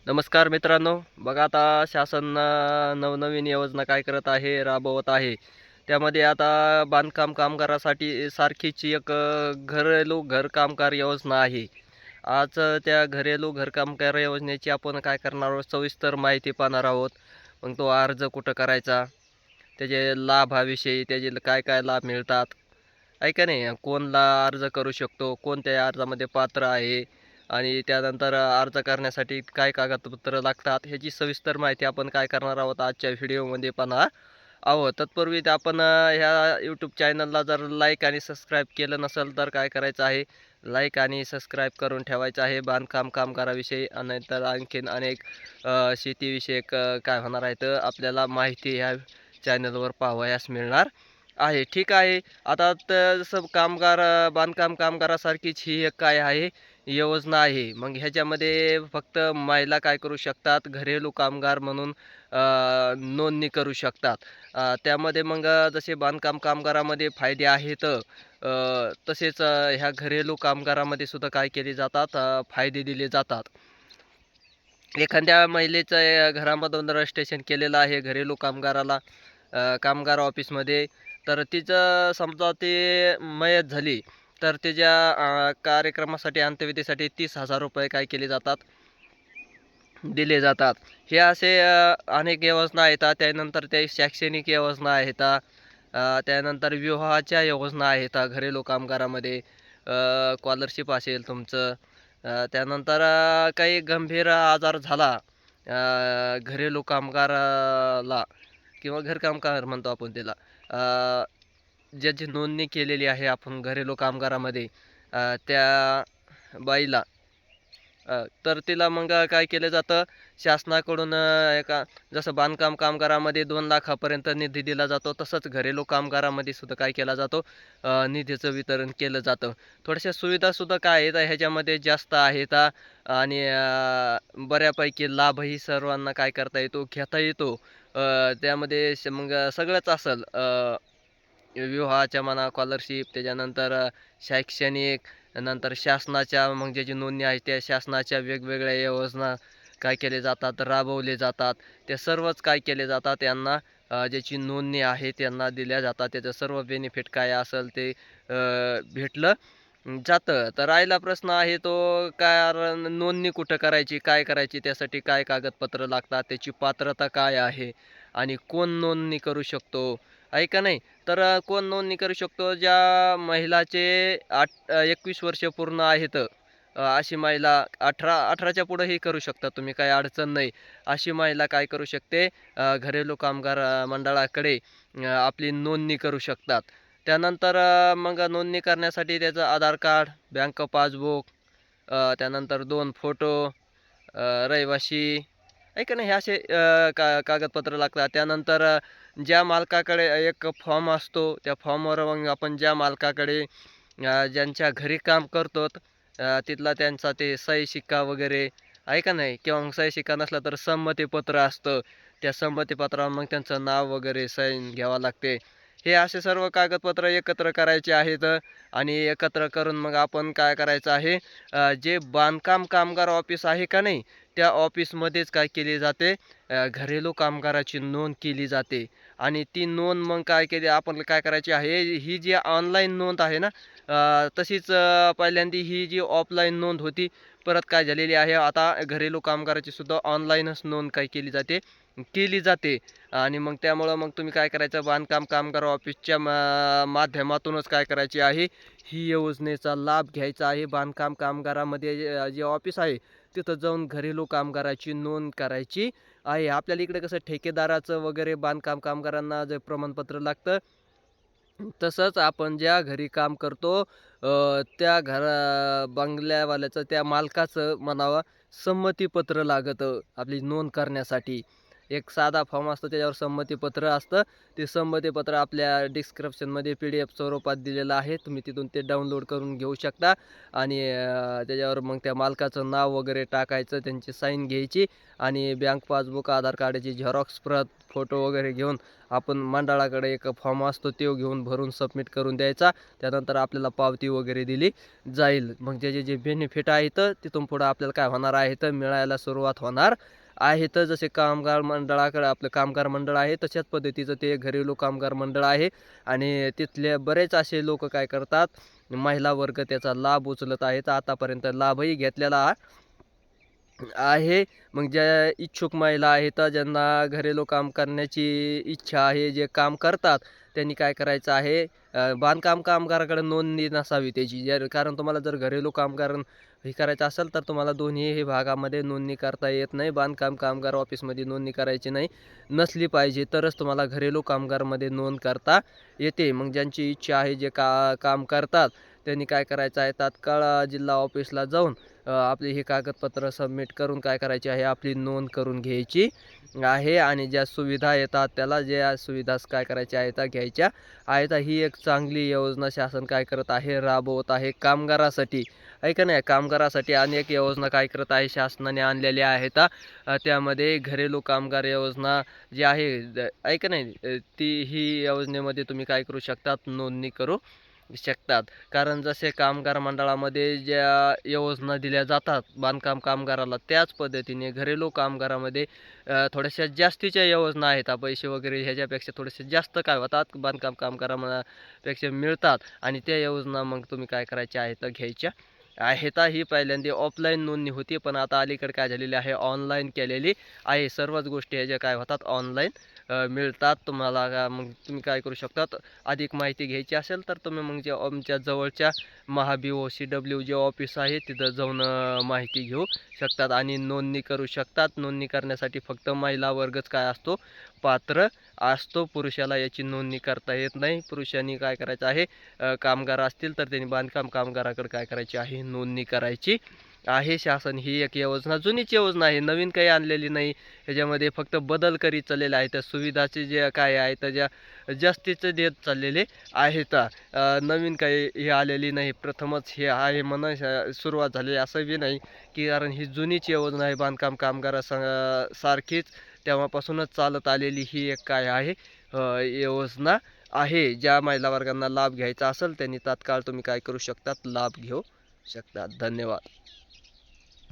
नमस्कार मित्रांनो. बघा आता शासन नवनवीन योजना काय करत आहे, राबवत आहे. त्यामध्ये आता बांधकाम कामगारासाठी सारखीच एक घरेलू घरकामगार योजना आहे. आज त्या घरेलू घरकामगार योजनेची आपण काय करणार आहोत, सविस्तर माहिती पाहणार आहोत. मग तो अर्ज कुठं करायचा, त्याचे लाभाविषयी, त्याचे काय काय लाभ मिळतात, आहे का नाही? कोणला अर्ज करू शकतो, कोणत्या अर्जामध्ये पात्र आहे आणि त्यानंतर अर्ज करण्यासाठी काय कागदपत्र लागतात, ह्याची सविस्तर माहिती आपण काय करणार आहोत आजच्या व्हिडिओमध्ये पाहणार आहोत. तत्पूर्वी आपण ह्या यूट्यूब चॅनलला जर लाईक आणि सबस्क्राईब केलं नसेल तर काय करायचं आहे, लाईक आणि सबस्क्राईब करून ठेवायचं आहे. बांधकाम कामगाराविषयी आणि तर आणखीन अनेक शेतीविषयक काय होणार आहे तर आपल्याला माहिती ह्या चॅनलवर पाहावयास मिळणार आहे. ठीक आहे. आता तर जसं बांधकाम कामगारासारखीच ही एक काय आहे योजना आहे. मग ह्याच्यामध्ये फक्त महिला काय करू शकतात, घरेलू कामगार म्हणून नोंदणी करू शकतात. त्यामध्ये मग जसे बांधकाम कामगारामध्ये फायदे आहेत, तसेच ह्या घरेलू कामगारामध्ये सुद्धा काय केले जातात, फायदे दिले जातात. एखाद्या महिलेचं घरामधून रजिस्ट्रेशन केलेलं आहे घरेलू कामगाराला कामगार ऑफिसमध्ये, तर तिचं समजा ते मयत झाली, तर त्याच्या कार्यक्रमासाठी अंत्यविधीसाठी 30,000 रुपये काय केले जातात, दिले जातात. हे असे अनेक योजना आहेत. त्यानंतर ते शैक्षणिक योजना आहेत. त्यानंतर विवाहाच्या योजना आहेत घरेलू कामगारामध्ये. स्कॉलरशिप असेल तुमचं. त्यानंतर काही गंभीर आजार झाला घरेलू कामगाराला किंवा घरकामगार म्हणतो आपण त्याला, ज्याची नोंदणी केलेली आहे आपण घरेलू कामगारामध्ये त्या बाईला, तर तिला मग काय केलं जातं शासनाकडून, एका जसं बांधकाम कामगारामध्ये 2 लाखापर्यंत निधी दिला जातो, तसंच घरेलू कामगारामध्ये सुद्धा काय केला जातो, निधीचं वितरण केलं जातं. थोड्याशा सुविधासुद्धा काय आहेत ह्याच्यामध्ये जास्त आहेत आणि बऱ्यापैकी लाभही सर्वांना काय करता येतो, घेता येतो. त्यामध्ये मग सगळंच असेल, विवाहाच्या म्हणा, स्कॉलरशिप, त्याच्यानंतर शैक्षणिक, नंतर शासनाच्या मग ज्याची नोंदणी आहे त्या शासनाच्या वेगवेगळ्या योजना काय केले जातात, राबवले जातात. ते सर्वच काय केले जातात त्यांना, ज्याची नोंदणी आहे त्यांना दिल्या जातात. त्याचं सर्व बेनिफिट काय असेल ते भेटलं जातं. तर राहिला प्रश्न आहे तो, कारण नोंदणी कुठं करायची, काय करायची, त्यासाठी काय कागदपत्र लागतात, त्याची पात्रता काय आहे आणि कोण नोंदणी करू शकतो, आहे का नाही? तर कोण नोंदणी करू शकतो, ज्या महिलाचे 21 वर्ष पूर्ण आहेत, अशी महिला, 18च्या पुढेही करू शकता तुम्ही, काही अडचण नाही. अशी महिला काय करू शकते, घरेलू कामगार मंडळाकडे आपली नोंदणी करू शकतात. त्यानंतर मग नोंदणी करण्यासाठी त्याचं आधार कार्ड, बँक पासबुक, त्यानंतर 2 फोटो, रहिवासी, आहे का नाही, हे असे कागदपत्र लागतात. त्यानंतर ज्या मालकाकडे एक फॉर्म असतो, त्या फॉर्मवर मग आपण ज्या मालकाकडे ज्यांच्या घरी काम करतो, तिथला त्यांचा ते सही शिक्का वगैरे, आहे का नाही, किंवा मग सही शिक्का नसला तर संमतीपत्र असतं. त्या संमतीपत्रावर मग त्यांचं नाव वगैरे साईन घ्यावं लागते. हे असे सर्व कागदपत्र एकत्र करायचे आहेत आणि एकत्र करून मग आपण काय करायचं आहे, जे बांधकाम कामगार ऑफिस आहे का नाही, त्या ऑफिसमध्येच काय केली जाते, घरेलू कामगाराची नोंद केली जाते. आणि ती नोंद मग काय केली आपण, काय करायची आहे, ही जी ऑनलाईन नोंद आहे ना, तशीच पहिल्यांदा ही जी ऑफलाईन नोंद होती, परत काय झालेली आहे आता घरेलू कामगाराची सुद्धा ऑनलाईनच नोंद काय केली जाते. आणि मग त्यामुळं मग तुम्ही काय करायचं, बांधकाम कामगार ऑफिसच्या माध्यमातूनच काय करायची आहे, ही योजनेचा लाभ घ्यायचा आहे. बांधकाम कामगारामध्ये जे ऑफिस आहे तिथं जाऊन घरेलू कामगाराची नोंद करायची आहे. आपल्याला इकडे कसं ठेकेदाराचं वगैरे बांधकाम कामगारांना जे प्रमाणपत्र लागतं, तसंच आपण ज्या घरी काम करतो त्या बंगल्यावाल्याचं, त्या मालकाचं म्हणावं, संमतीपत्र लागतं आपली नोंद करण्यासाठी. एक साधा फॉर्म असतो, त्याच्यावर संमतीपत्र असतं. ते संमतीपत्र आपल्या डिस्क्रिप्शनमध्ये PDF स्वरूपात दिलेलं आहे. तुम्ही तिथून ते डाउनलोड करून घेऊ शकता आणि त्याच्यावर मग त्या मालकाचं नाव वगैरे टाकायचं, त्यांची साईन घ्यायची आणि बँक पासबुक, आधार कार्डाची झेरॉक्स प्रत, फोटो वगैरे घेऊन आपण मंडळाकडे एक फॉर्म असतो तो घेऊन भरून सबमिट करून द्यायचा. त्यानंतर आपल्याला पावती वगैरे दिली जाईल. मग त्याचे जे बेनिफिट आहेत तिथून पुढं आपल्याला काय होणार आहे तर मिळायला सुरुवात होणार आहे. तर जसे कामगार मंडळाकडे आपलं कामगार मंडळ आहे, तशाच पद्धतीचं ते घरेलू कामगार मंडळ आहे आणि तिथले बरेच असे लोक काय करतात, महिला वर्ग त्याचा लाभ उचलत आहेत. आतापर्यंत लाभही घेतलेला आहे. मग ज्या इच्छुक महिला आहेत, ज्यांना घरेलू काम करण्याची इच्छा आहे, जे काम करतात, त्यांनी काय करायचं आहे, बांधकाम कामगाराकडे नोंदणी नसावी त्याची. कारण तुम्हाला जर घरेलू कामगार हे करायचं असेल तर तुम्हाला दोन्ही भागामध्ये नोंदणी करता येत नाही. बांधकाम कामगार ऑफिसमध्ये नोंदणी करायची नाही, नसली पाहिजे तरच तुम्हाला घरेलू कामगारमध्ये नोंद करता येते. मग ज्यांची इच्छा आहे, जे काम करतात, त्यांनी काय करायचं आहे, तात्काळ जिल्हा ऑफिसला जाऊन आपली ही कागदपत्र सबमिट करून काय करायची आहे, आपली नोंद करून घ्यायची आहे आणि ज्या सुविधा येतात त्याला ज्या सुविधा काय करायच्या आहेत घ्यायच्या आहेत. ही एक चांगली योजना शासन काय करत आहे, राबवत आहे कामगारासाठी. ऐका नाही, कामगारासाठी अनेक योजना काय करत आहे शासनाने आणलेल्या आहेत. त्यामध्ये घरेलू कामगार योजना जी आहे, ऐका नाही, ही योजनेमध्ये तुम्ही काय करू शकतात, नोंदणी करू शकतात. कारण जसे कामगार मंडळामध्ये ज्या योजना दिल्या जातात बांधकाम कामगाराला, त्याच पद्धतीने घरेलू कामगारामध्ये थोड्याशा जास्तीच्या योजना आहेत. पैसे वगैरे ह्याच्यापेक्षा थोडेसे जास्त काय होतात बांधकाम कामगारापेक्षा मिळतात आणि त्या योजना मग तुम्ही काय करायच्या आहेत, घ्यायच्या आहेत. ही पहिल्यांदा ऑफलाईन नोंदणी होती, पण आता अलीकडे काय झालेली आहे, ऑनलाईन केलेली आहे. सर्वच गोष्टी ह्याच्या काय होतात, ऑनलाईन मिळतात तुम्हाला. मग तुम्ही काय करू शकतात, अधिक माहिती घ्यायची असेल तर तुम्ही मग जे आमच्या जवळच्या BOCW जे ऑफिस आहे तिथं जाऊन माहिती घेऊ शकतात आणि नोंदणी करू शकतात. नोंदणी करण्यासाठी फक्त महिला वर्गच काय असतो, पात्र असतो. पुरुषाला याची नोंदणी करता येत नाही. पुरुषांनी काय करायचं आहे, कामगार असतील तर त्यांनी बांधकाम कामगाराकडे काय करायची आहे, नोंदणी करायची आहे. शासन ही एक योजना जुनीच योजना आहे, नवीन काही आणलेली नाही. ह्याच्यामध्ये फक्त बदल करीत चाललेले आहेत. त्या सुविधाचे जे काय आहेत ज्या जास्तीचं देत चाललेले आहेत. नवीन काही हे आलेली नाही, प्रथमच हे आहे म्हणा सुरुवात झाली असं बी नाही, की कारण ही जुनीच योजना आहे बांधकाम सारखीच तेव्हापासूनच चालत आलेली ही एक काय आहे, योजना आहे. ज्या महिला वर्गांना लाभ घ्यायचा असेल त्यांनी तात्काळ तुम्ही काय करू शकतात, लाभ घेऊ शकतात. धन्यवाद.